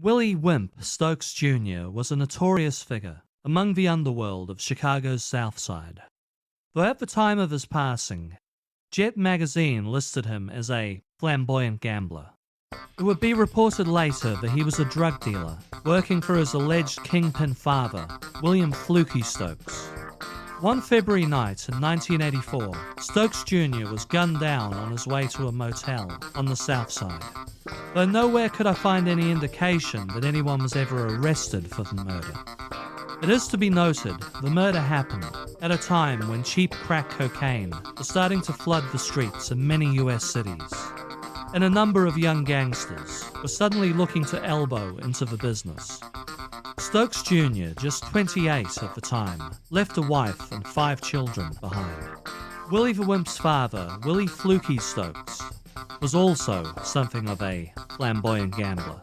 Willie "Wimp" Stokes Jr. was a notorious figure among the underworld of Chicago's South Side. Though at the time of his passing, Jet magazine listed him as a flamboyant gambler. It would be reported later that he was a drug dealer, working for his alleged kingpin father, William "Fluky" Stokes. One February night in 1984, Stokes Jr. was gunned down on his way to a motel on the South Side. Though nowhere could I find any indication that anyone was ever arrested for the murder. It is to be noted, the murder happened at a time when cheap crack cocaine was starting to flood the streets in many US cities, and a number of young gangsters were suddenly looking to elbow into the business. Stokes Jr., just 28 at the time, left a wife and 5 children behind. Willie the Wimp's father, Willie "Fluky" Stokes, was also something of a flamboyant gambler.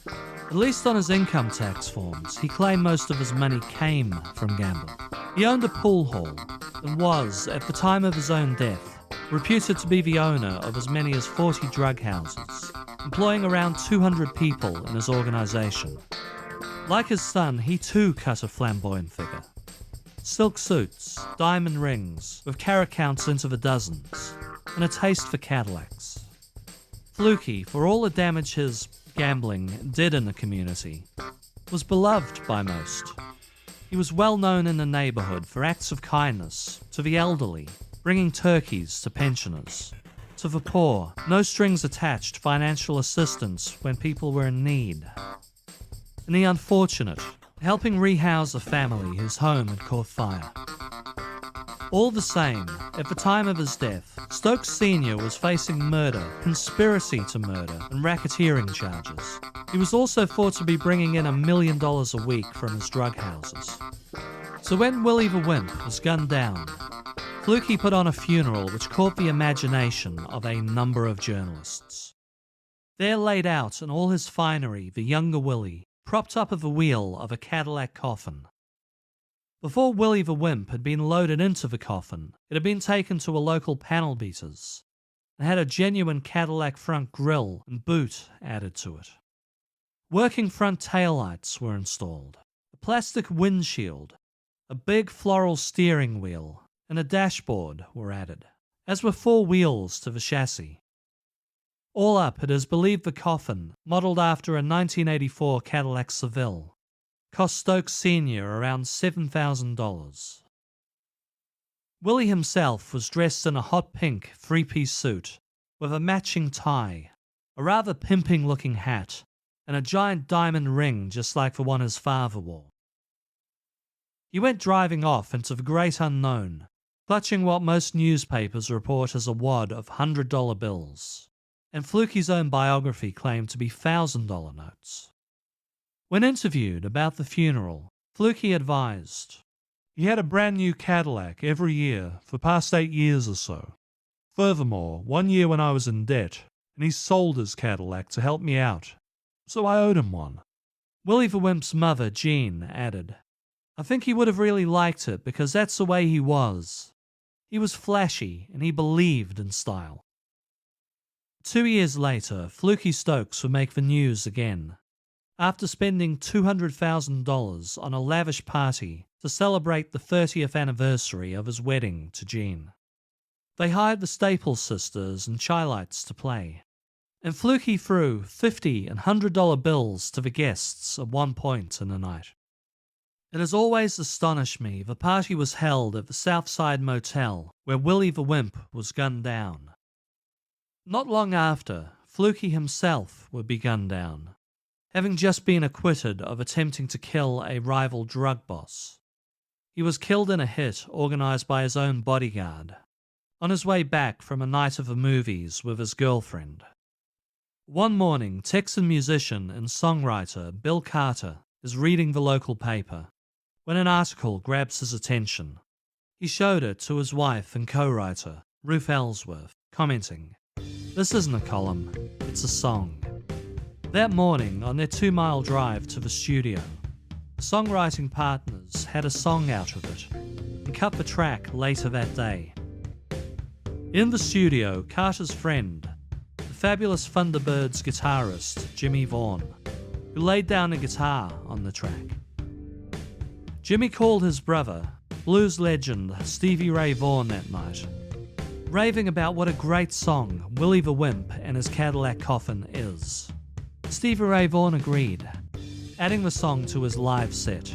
At least on his income tax forms, he claimed most of his money came from gambling. He owned a pool hall and was, at the time of his own death, reputed to be the owner of as many as 40 drug houses, employing around 200 people in his organization. Like his son, he too cut a flamboyant figure. Silk suits, diamond rings, with carat counts into the dozens, and a taste for Cadillacs. Fluky, for all the damage his gambling did in the community, was beloved by most. He was well known in the neighborhood for acts of kindness to the elderly, bringing turkeys to pensioners. To the poor, no strings attached financial assistance when people were in need. And the unfortunate, helping rehouse a family whose home had caught fire. All the same, at the time of his death, Stokes Sr. was facing murder, conspiracy to murder, and racketeering charges. He was also thought to be bringing in $1 million a week from his drug houses. So when Willie the Wimp was gunned down, Fluky put on a funeral which caught the imagination of a number of journalists. There laid out in all his finery the younger Willie, propped up at the wheel of a Cadillac Coffin. Before Willie the Wimp had been loaded into the coffin, it had been taken to a local panel beater's and had a genuine Cadillac front grille and boot added to it. Working front taillights were installed, a plastic windshield, a big floral steering wheel, and a dashboard were added, as were 4 wheels to the chassis. All up, it is believed the coffin, modelled after a 1984 Cadillac Seville, cost Stokes Sr. around $7,000. Willie himself was dressed in a hot pink 3-piece suit with a matching tie, a rather pimping-looking hat, and a giant diamond ring just like the one his father wore. He went driving off into the great unknown, clutching what most newspapers report as a wad of $100 bills, and Fluky's own biography claimed to be $1,000 notes. When interviewed about the funeral, Fluky advised, "He had a brand new Cadillac every year for the past 8 years or so. Furthermore, one year when I was in debt, and he sold his Cadillac to help me out, so I owed him one." Willie the Wimp's mother, Jean, added, "I think he would have really liked it because that's the way he was. He was flashy and he believed in style." 2 years later, Fluky Stokes would make the news again, after spending $200,000 on a lavish party to celebrate the 30th anniversary of his wedding to Jean. They hired the Staples sisters and Chi-Lites to play, and Fluky threw $50 and $100 bills to the guests at one point in the night. It has always astonished me the party was held at the Southside Motel where Willie the Wimp was gunned down. Not long after, Fluky himself would be gunned down, having just been acquitted of attempting to kill a rival drug boss. He was killed in a hit organised by his own bodyguard, on his way back from a night of the movies with his girlfriend. One morning, Texan musician and songwriter Bill Carter is reading the local paper when an article grabs his attention. He showed it to his wife and co-writer, Ruth Ellsworth, commenting, "This isn't a column, it's a song." That morning, on their 2-mile drive to the studio, songwriting partners had a song out of it and cut the track later that day. In the studio, Carter's friend, the fabulous Thunderbirds guitarist Jimmy Vaughan, who laid down a guitar on the track. Jimmy called his brother, blues legend Stevie Ray Vaughan, that night, raving about what a great song Willie the Wimp and his Cadillac Coffin is. Stevie Ray Vaughan agreed, adding the song to his live set.